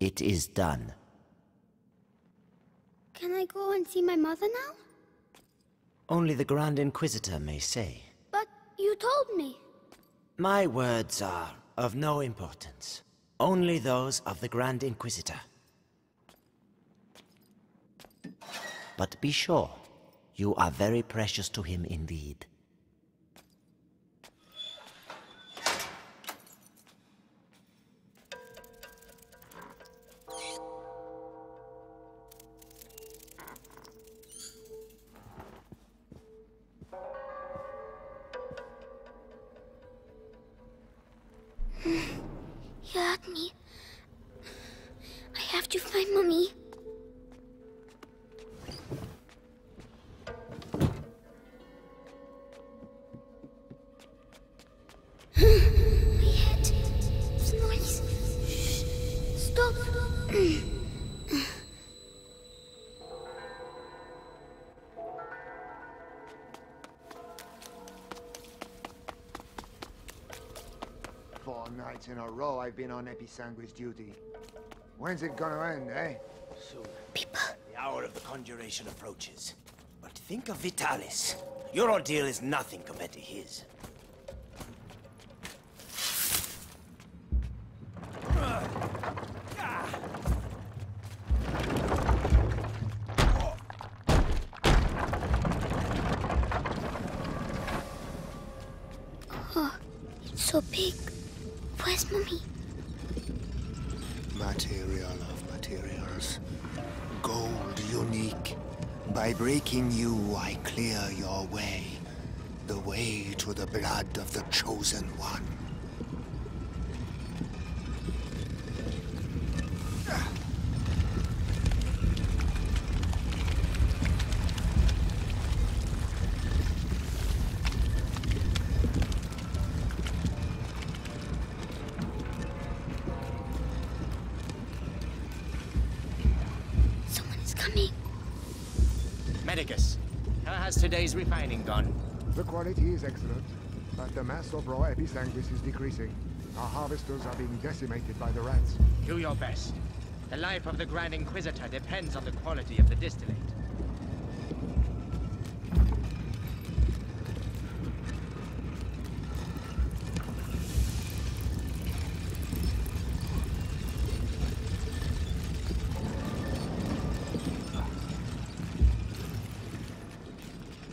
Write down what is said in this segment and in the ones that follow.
It is done. Can I go and see my mother now? Only the Grand Inquisitor may say. But you told me. My words are of no importance. Only those of the Grand Inquisitor. But be sure, you are very precious to him indeed. You hurt me. I have to find Mommy. My head. It's noise. Shh. Stop. Nights in a row I've been on Episanguis duty. When's it gonna end, eh? Soon. People. The hour of the conjuration approaches. But think of Vitalis. Your ordeal is nothing compared to his. Oh, it's so big. Where's Mommy? Material of materials. Gold unique. By breaking you, I clear your way. The way to the blood of the Chosen One. Medicus, how has today's refining gone? The quality is excellent, but the mass of raw Episanguis is decreasing. Our harvesters are being decimated by the rats. Do your best. The life of the Grand Inquisitor depends on the quality of the distillate.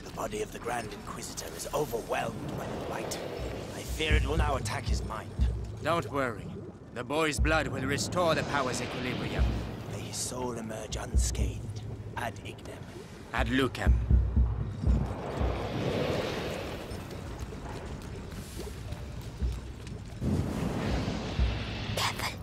The body of the Grand Inquisitor is overwhelmed by the blight. I fear it will now attack his mind. Don't worry. The boy's blood will restore the power's equilibrium. May his soul emerge unscathed. Ad ignem. Ad lucem. Careful.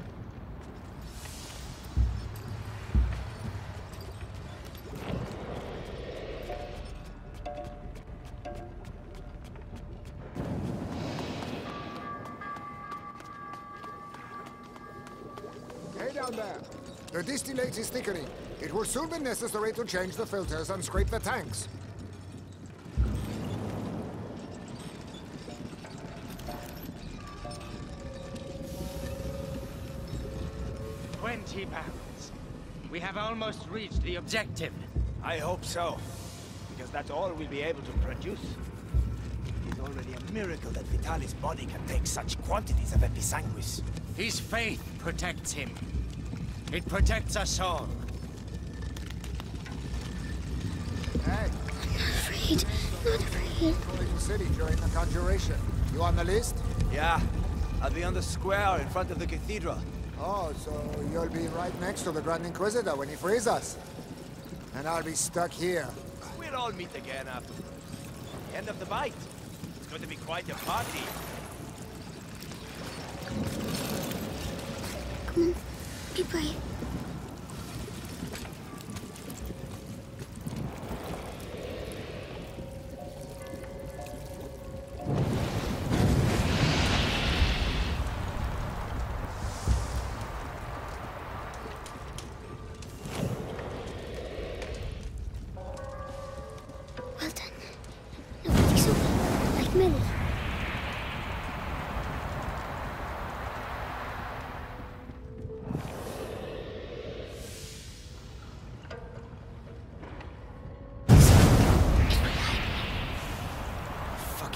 Hey down there! The distillate is thickening. It will soon be necessary to change the filters and scrape the tanks. £20. We have almost reached the objective. I hope so. Because that's all we'll be able to produce. It is already a miracle that Vitalis' body can take such quantities of Episanguis. His faith protects him. It protects us all. Hey, Afraid. Not afraid. going to city during the conjuration. You on the list? Yeah, I'll be on the square in front of the cathedral. Oh, so you'll be right next to the Grand Inquisitor when he frees us. And I'll be stuck here. We'll all meet again afterwards. The end of the bite. It's going to be quite a party. Come on. Be brave. Well done. Now fix up like Millie.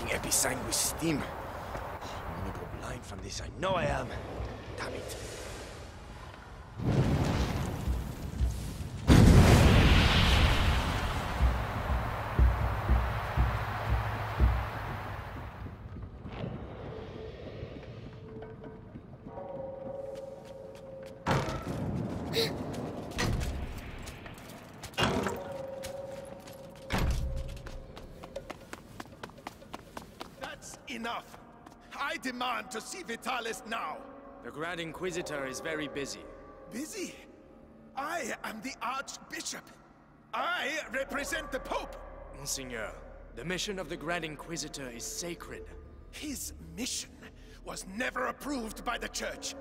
Episanguis steam. I'm gonna go blind from this, I know I am. Damn it. Enough! I demand to see Vitalis now! The Grand Inquisitor is very busy. Busy? I am the Archbishop! I represent the Pope! Monseigneur, the mission of the Grand Inquisitor is sacred. His mission was never approved by the Church.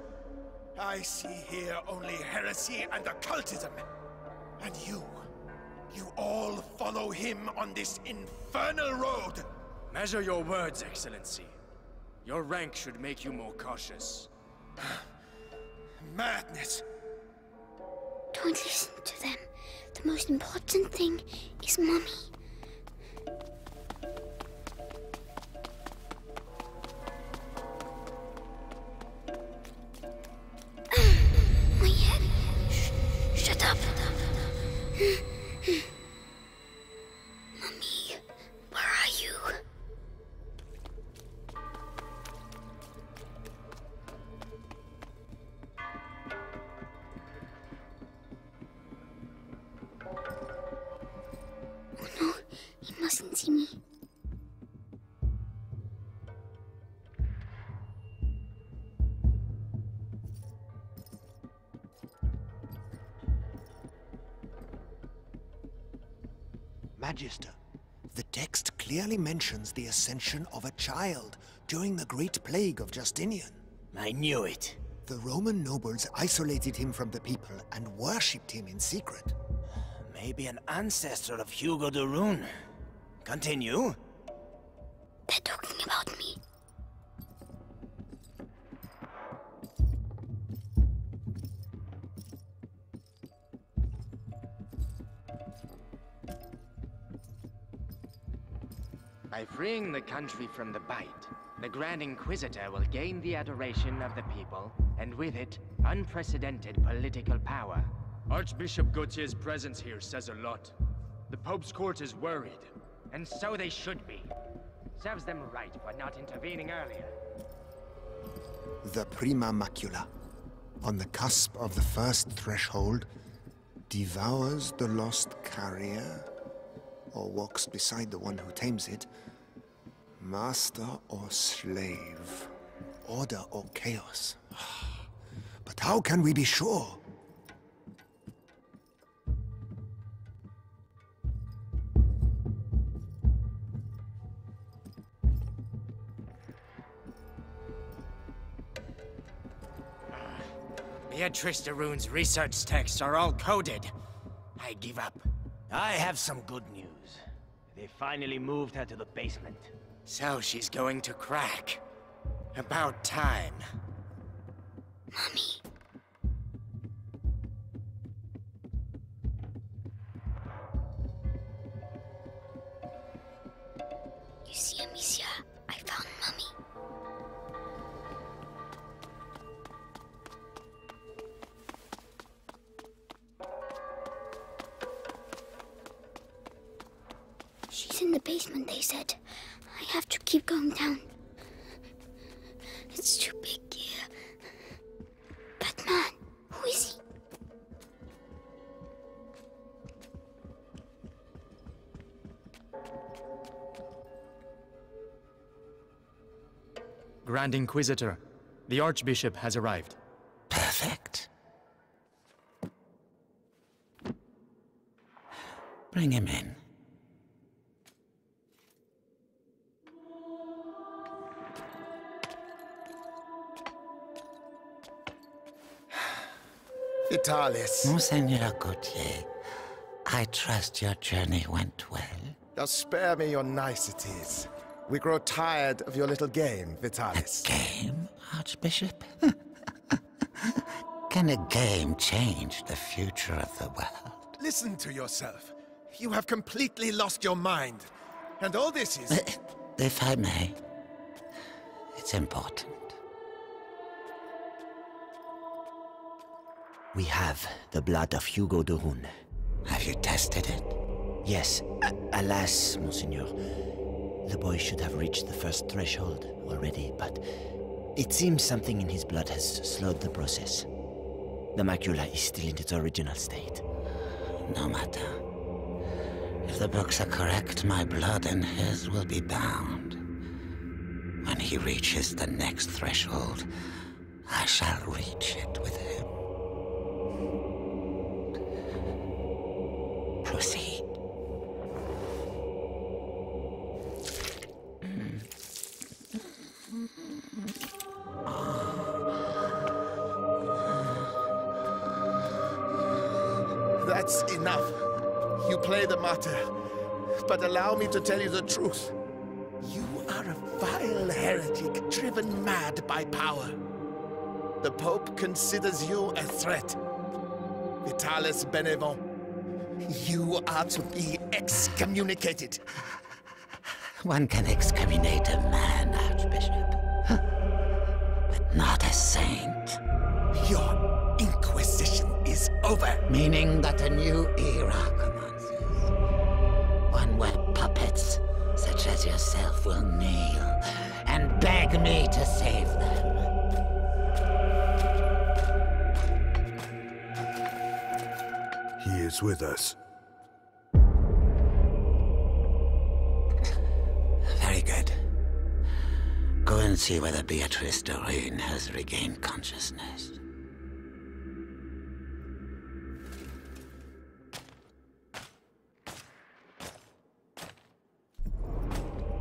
I see here only heresy and occultism. And you all follow him on this infernal road! Measure your words, Excellency. Your rank should make you more cautious. Madness! Don't listen to them. The most important thing is Mommy. My head. Shut up. Mommy, where are you? No, he mustn't see me. Magister, the text clearly mentions the ascension of a child during the Great Plague of Justinian. I knew it. The Roman nobles isolated him from the people and worshipped him in secret. Maybe an ancestor of Hugo de Rune. Continue. They're talking about me. By freeing the country from the Bite, the Grand Inquisitor will gain the adoration of the people, and with it, unprecedented political power. Archbishop Gautier's presence here says a lot. The Pope's court is worried. And so they should be. Serves them right for not intervening earlier. The Prima Macula, on the cusp of the first threshold, devours the lost carrier, or walks beside the one who tames it, master or slave, order or chaos. But how can we be sure? Beatrice de Rune's research texts are all coded. I give up. I have some good news. They finally moved her to the basement. So she's going to crack. About time. Mommy. You see, Amicia, I found Mommy. She's in the basement, they said. I have to keep going down. It's too big here. That man, who is he? Grand Inquisitor, the Archbishop has arrived. Perfect. Bring him in. Vitalis. Monseigneur Gautier, I trust your journey went well. Now spare me your niceties. We grow tired of your little game, Vitalis. Game, Archbishop? Can a game change the future of the world? Listen to yourself. You have completely lost your mind. And all this is... If I may, it's important. We have the blood of Hugo de Rune. Have you tested it? Yes. Alas, Monseigneur. The boy should have reached the first threshold already, but it seems something in his blood has slowed the process. The macula is still in its original state. No matter. If the books are correct, my blood and his will be bound. When he reaches the next threshold, I shall reach it with him. Proceed. That's enough. You play the martyr, but allow me to tell you the truth. You are a vile heretic driven mad by power. The Pope considers you a threat. Vitalis Benevent, you are to be excommunicated. One can excommunicate a man, Archbishop, but not a saint. Your Inquisition is over. Meaning that a new era commences. One where puppets such as yourself will kneel and beg me to save them. He is with us. Very good. Go and see whether Beatrice de Rune has regained consciousness.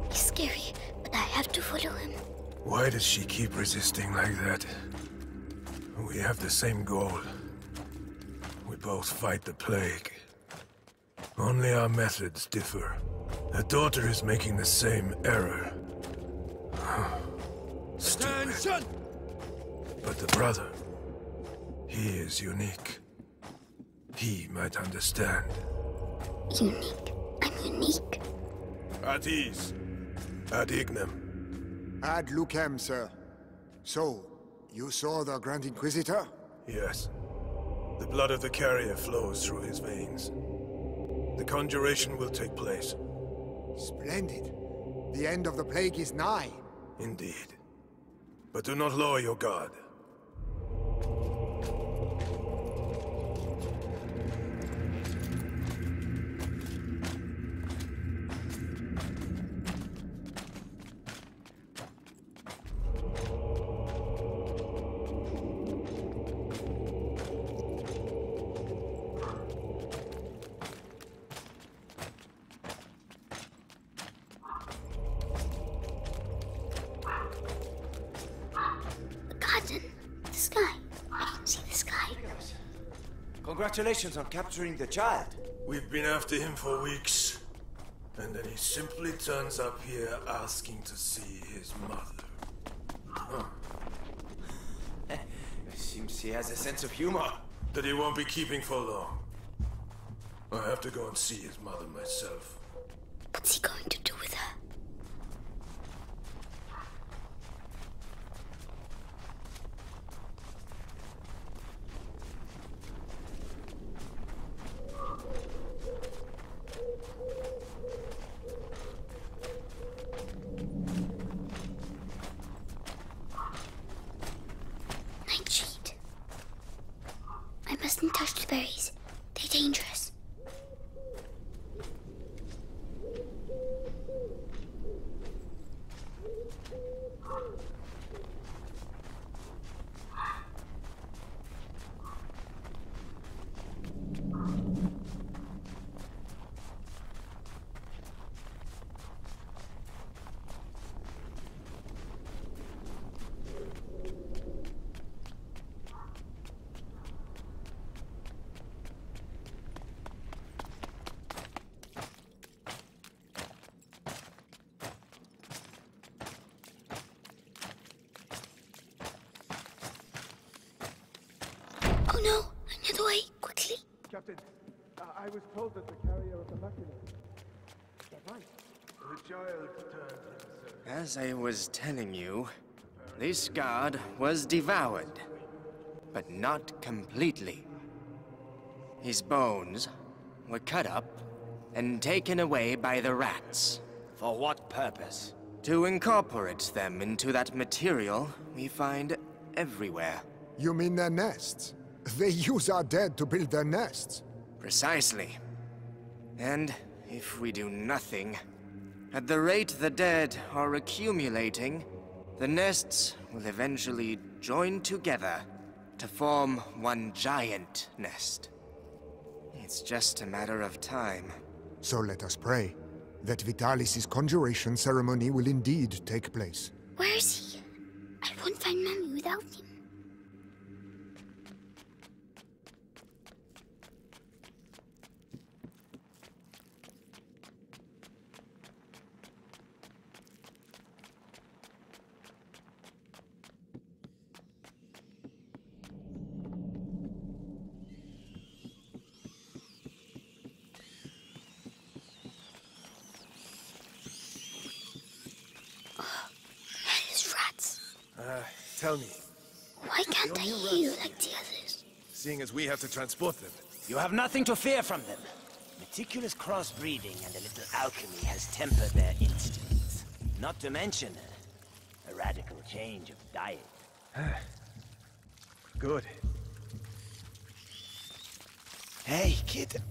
He's scary, but I have to follow him. Why does she keep resisting like that? We have the same goal. We both fight the plague. Only our methods differ. Her daughter is making the same error. Stupid. Attention! But the brother, he is unique. He might understand. Unique. I'm unique. At ease. Ad ignem. Ad lucem, sir. So, you saw the Grand Inquisitor? Yes. The blood of the carrier flows through his veins. The conjuration will take place. Splendid. The end of the plague is nigh. Indeed. But do not lower your guard. The sky. I can see the sky. Congratulations on capturing the child. We've been after him for weeks. And then he simply turns up here asking to see his mother. Seems he has a sense of humor. That he won't be keeping for long. I have to go and see his mother myself. What's he going to do with her? Nightshade. I mustn't touch the berries. They're dangerous. Oh no! Another way! Quickly! Captain, I was told that the carrier of the macula... Is that right? As I was telling you, this god was devoured, but not completely. His bones were cut up and taken away by the rats. For what purpose? To incorporate them into that material we find everywhere. You mean their nests? They use our dead to build their nests. Precisely. And if we do nothing, at the rate the dead are accumulating, the nests will eventually join together to form one giant nest. It's just a matter of time. So let us pray that Vitalis' conjuration ceremony will indeed take place. Where is he? I won't find Mommy without him. Tell me, Why can't I hear you like the others? seeing as we have to transport them, You have nothing to fear from them. Meticulous crossbreeding and a little alchemy has tempered their instincts. Not to mention a radical change of diet. good. Hey, kid.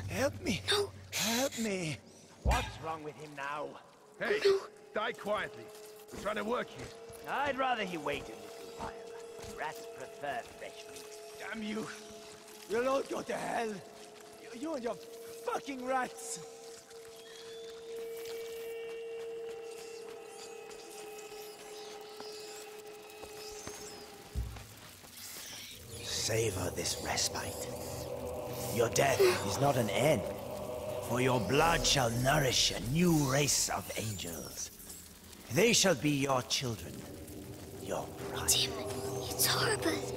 Help me. No. Help me. What's wrong with him now? Hey, die quietly. We're trying to work here. I'd rather he waited a little while. Rats prefer fresh meat. Damn you. You'll all go to hell. You and your fucking rats. Savor this respite. Your death is not an end, for your blood shall nourish a new race of angels. They shall be your children, your pride. Tim, it's horrible.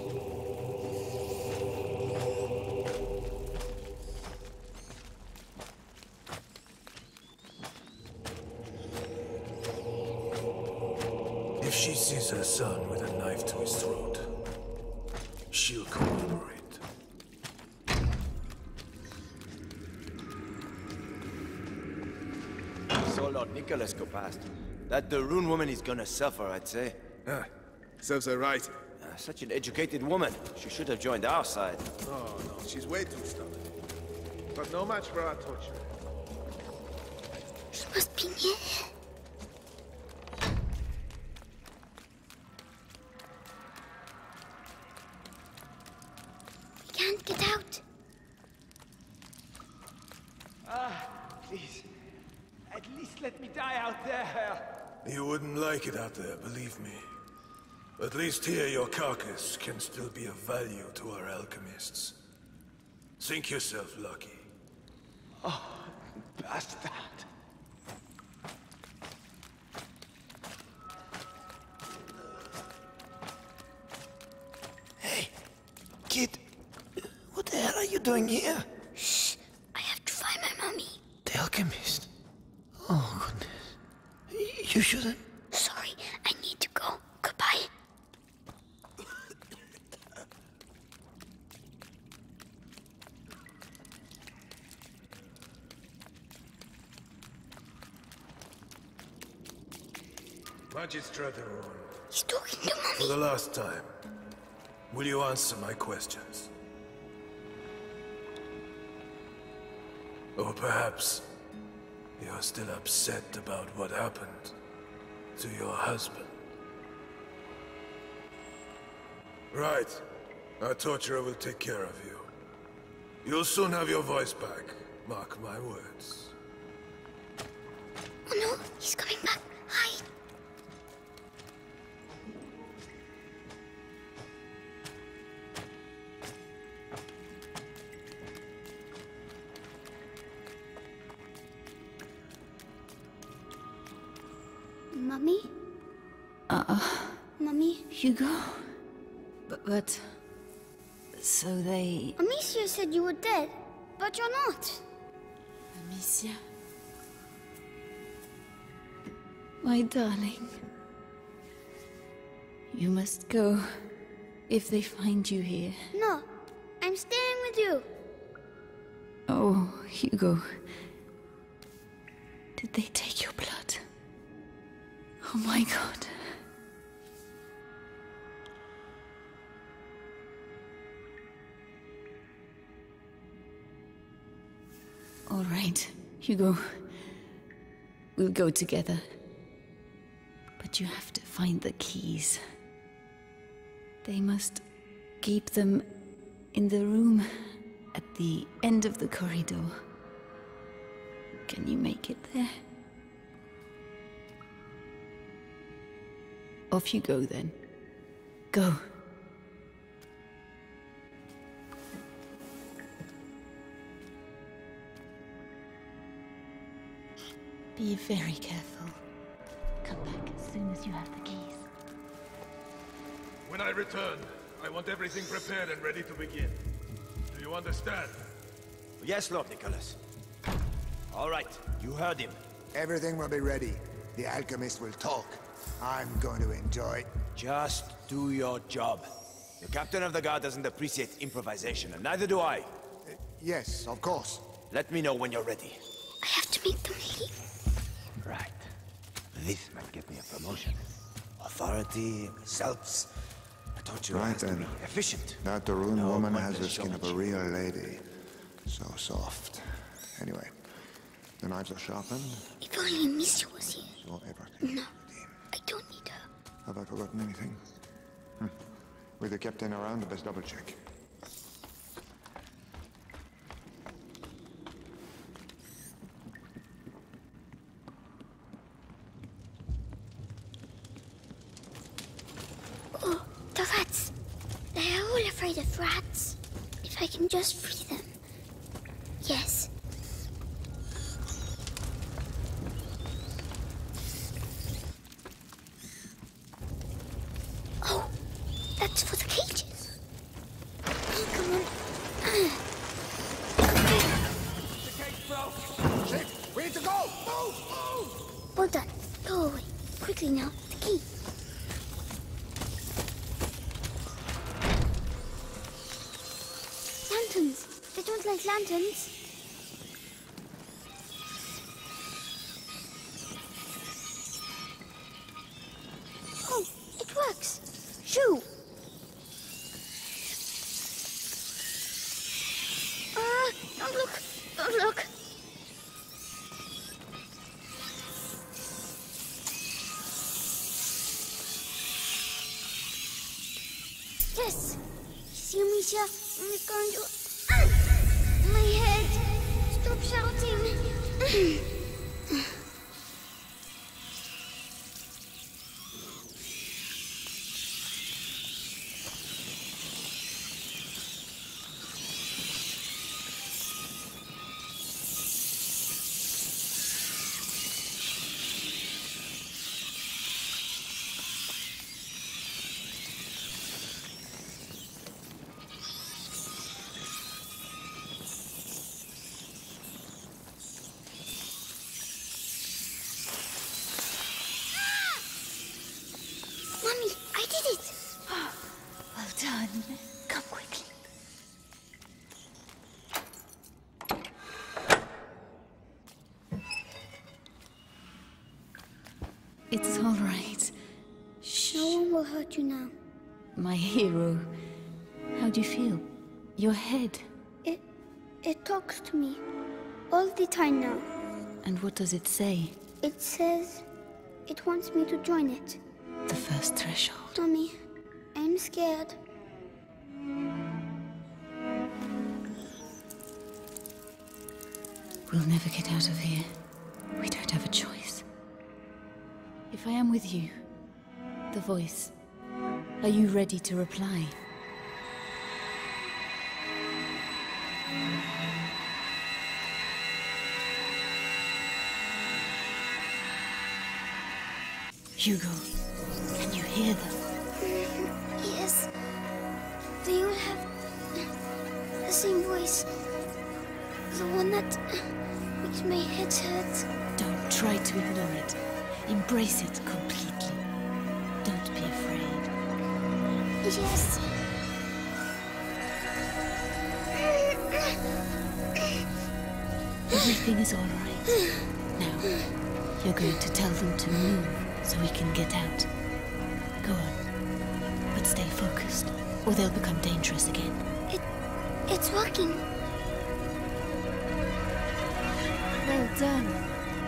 If she sees her son with a knife to his throat, she'll collaborate. So Lord Nicholas go past. That the Rune woman is gonna suffer, I'd say. Ah, serves her right. Such an educated woman. She should have joined our side. Oh, no, she's way too stubborn. But no match for our torture. He must be near. We can't get out. Please. At least let me die out there. You wouldn't like it out there, believe me. At least here your carcass can still be of value to our alchemists. Think yourself lucky. Bastard. Hey, kid. What the hell are you doing here? Shh. I have to find my mommy. The alchemist. Oh, goodness. You shouldn't. Sorry, I need to go. Goodbye. Magistrate Rune, He's talking to for mommy. the last time, will you answer my questions? Or perhaps you're still upset about what happened to your husband. Right. Our torturer will take care of you. You'll soon have your voice back. Mark my words. Oh no, he's coming back. Hide. Mommy? Mommy? Hugo? But... So they... Amicia said you were dead, but you're not. Amicia? My darling. You must go. If they find you here. No, I'm staying with you. Oh, Hugo. Did they take your blood? Oh my God. All right, Hugo. We'll go together. But you have to find the keys. They must keep them in the room at the end of the corridor. Can you make it there? Off you go then. Go. Be very careful. Come back as soon as you have the keys. When I return, I want everything prepared and ready to begin. Do you understand? Yes, Lord Nicholas. All right, you heard him. Everything will be ready. The alchemist will talk. I'm going to enjoy. Just do your job. The captain of the guard doesn't appreciate improvisation, and neither do I. Yes, of course. Let me know when you're ready. I have to make them leave. Right. This might get me a promotion. Authority, results. I told you I Right have to then. be efficient. That the rune No woman one has can the skin of a show real lady. So soft. Anyway, the knives are sharpened, If only Missy was here. so everything No. is redeemed. I don't need her. Have I forgotten anything? With the captain around, the best double check. Oh, the rats. They are all afraid of rats. If I can just free them. Yes. Oh, that's for the cages. Oh, come on. Shit! We need to go! Move! Move! Well done. Go away. Quickly now. The key. Lanterns. They don't like lanterns. Oh, it works. Shoo. Don't look. Don't look. Yes. See, Amicia, I'm going to... My head. Stop shouting. Mommy, I did it. Well done. Come quickly. It's all right. Shh. No one will hurt you now. My hero. How do you feel? Your head. It talks to me. All the time now. And what does it say? It says it wants me to join it. The first threshold. Mommy, I'm scared. We'll never get out of here. We don't have a choice. If I am with you, the voice, are you ready to reply? Hugo, can you hear them? Yes. They all have the same voice. The one that makes my head hurt. Don't try to ignore it. Embrace it completely. Don't be afraid. Yes. Everything is all right. Now, you're going to tell them to move so we can get out. Go on. But stay focused, or they'll become dangerous again. It's working. Well done.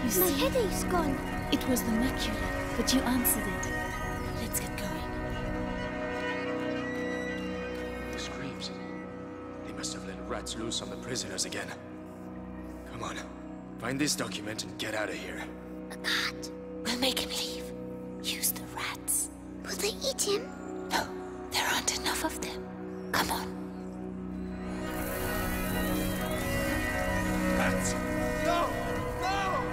You see, My headache's gone. it was the macula, but you answered it. Let's get going. The screams. They must have let rats loose on the prisoners again. Come on. Find this document and get out of here. A cat. We'll make him leave. Use the rats. Will they eat him? No, there aren't enough of them. Come on. Rats! No! No!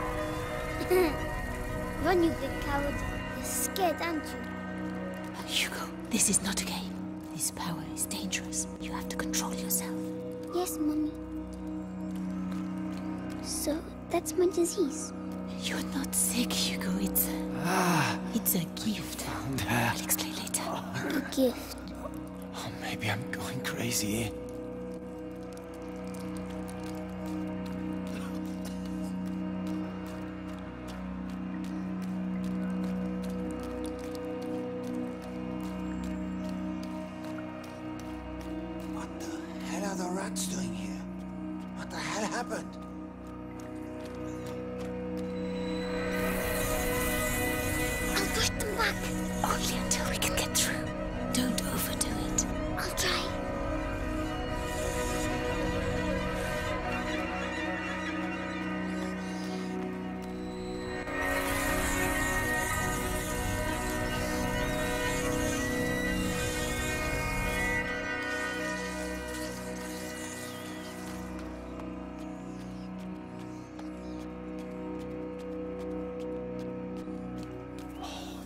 Run, you big coward. You're scared, aren't you? Hugo, this is not a game. This power is dangerous. You have to control yourself. Yes, Mommy. So, that's my disease. You're not sick, Hugo. It's a gift. I'll explain later. A gift. Oh, maybe I'm going crazy. What the hell are the rats doing here? What the hell happened? I'll push them back. Only until we can get through. Don't overdo it. I'll try.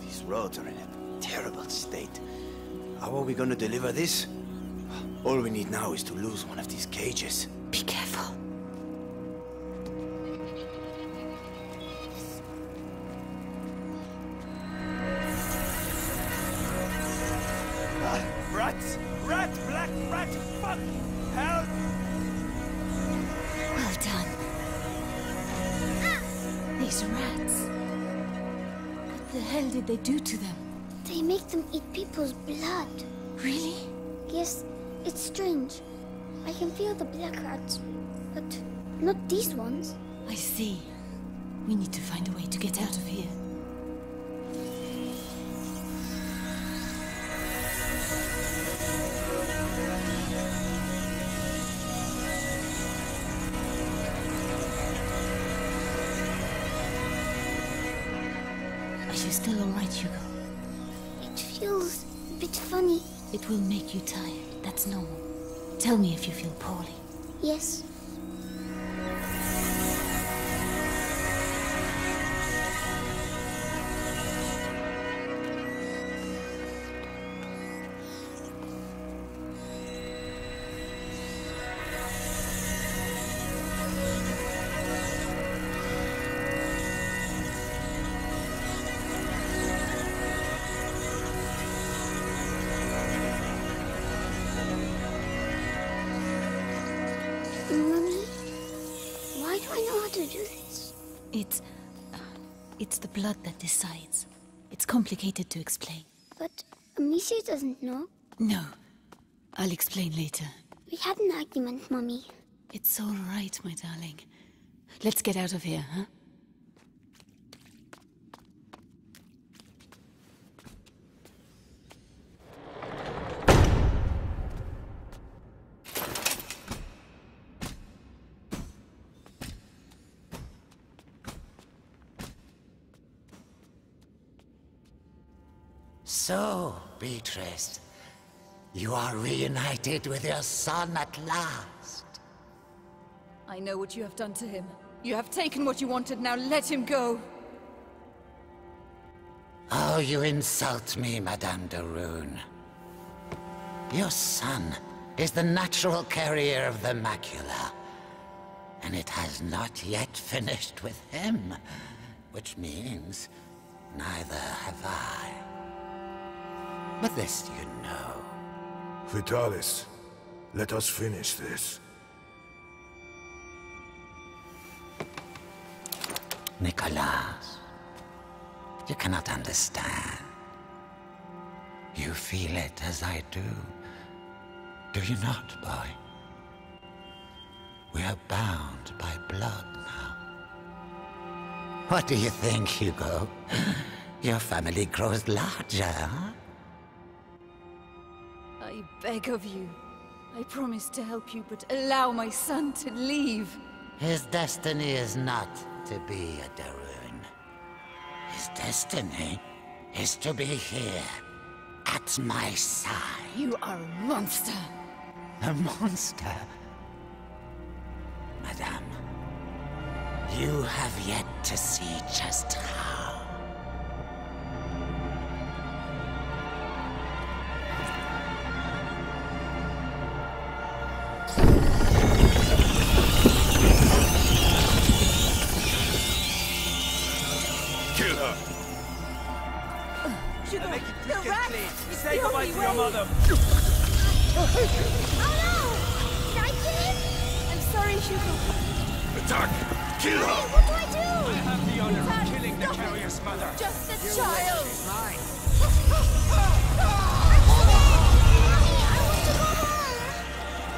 These roads are in a terrible state. How are we gonna deliver this? All we need now is to lose one of these cages. Be careful. Rats! Rat! Black rat! Fuck! Help! Well done. These rats. What the hell did they do to them? They make them eat people's blood. Really? Yes, it's strange. I can feel the black rats, but not these ones. I see. We need to find a way to get out of here. Are you still all right, Hugo? It feels a bit funny. It will make you tired. That's normal. Tell me if you feel poorly. Yes. Mommy, why do I know how to do this? It's the blood that decides. It's complicated to explain. But Amicia doesn't know. No. I'll explain later. We had an argument, Mommy. It's all right, my darling. Let's get out of here, huh? So, Beatrice, you are reunited with your son at last. I know what you have done to him. You have taken what you wanted, now let him go. Oh, you insult me, Madame de Rune. Your son is the natural carrier of the macula. And it has not yet finished with him. Which means neither have I. But this you know. Vitalis, let us finish this. Nicholas, you cannot understand. You feel it as I do. Do you not, boy? We are bound by blood now. What do you think, Hugo? Your family grows larger, huh? I beg of you. I promise to help you, but allow my son to leave. His destiny is not to be a de Rune. His destiny is to be here, at my side. You are a monster. A monster? Madame, you have yet to see just how. Kill her! Hugo, the rat! It's Say the goodbye only to way! your mother! Oh no! Did I kill him? I'm sorry, Hugo. Attack! Kill her! What do I do? I have the honor Dad, of killing the stop it. carrier's mother. Just a child! Mommy, I want to go home.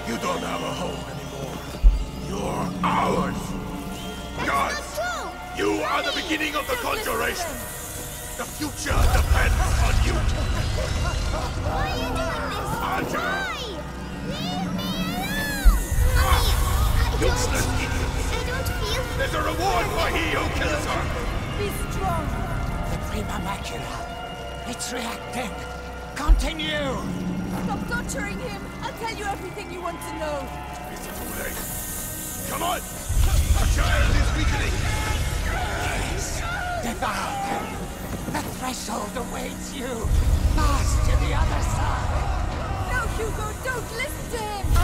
You don't have a home anymore. You're ours! Gods! That's true. You are the beginning of the conjuration! The future depends on you! Why are you doing this? Archer! Why? Leave me alone! Mommy, Useless idiot! I don't feel... There's a reward for he who kills her! Be strong! The Prima Macula. It's reacting. Continue! Stop torturing him! I'll tell you everything you want to know! It's too late. Come on! The child is weakening! Yes. Devour him. The threshold awaits you. Pass to the other side. No, Hugo, don't listen to him! Oh,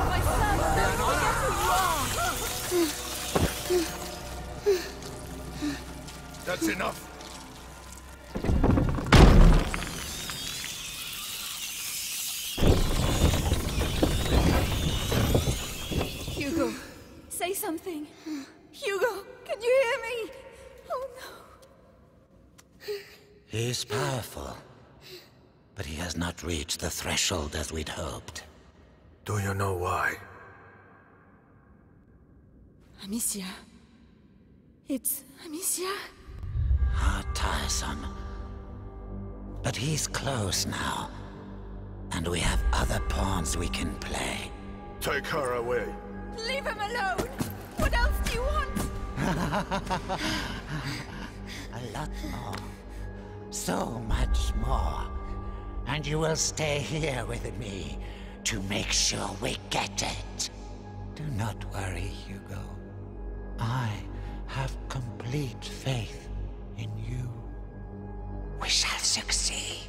My son, don't forget who you are! That's enough. Hugo, say something. Hugo, can you hear me? Oh no. He is powerful, but he has not reached the threshold as we'd hoped. Do you know why? Amicia. It's Amicia. How tiresome. But he's close now, and we have other pawns we can play. Take her away. Leave him alone! What else do you want? A lot more. So much more. And you will stay here with me to make sure we get it. Do not worry, Hugo. I have complete faith in you. We shall succeed.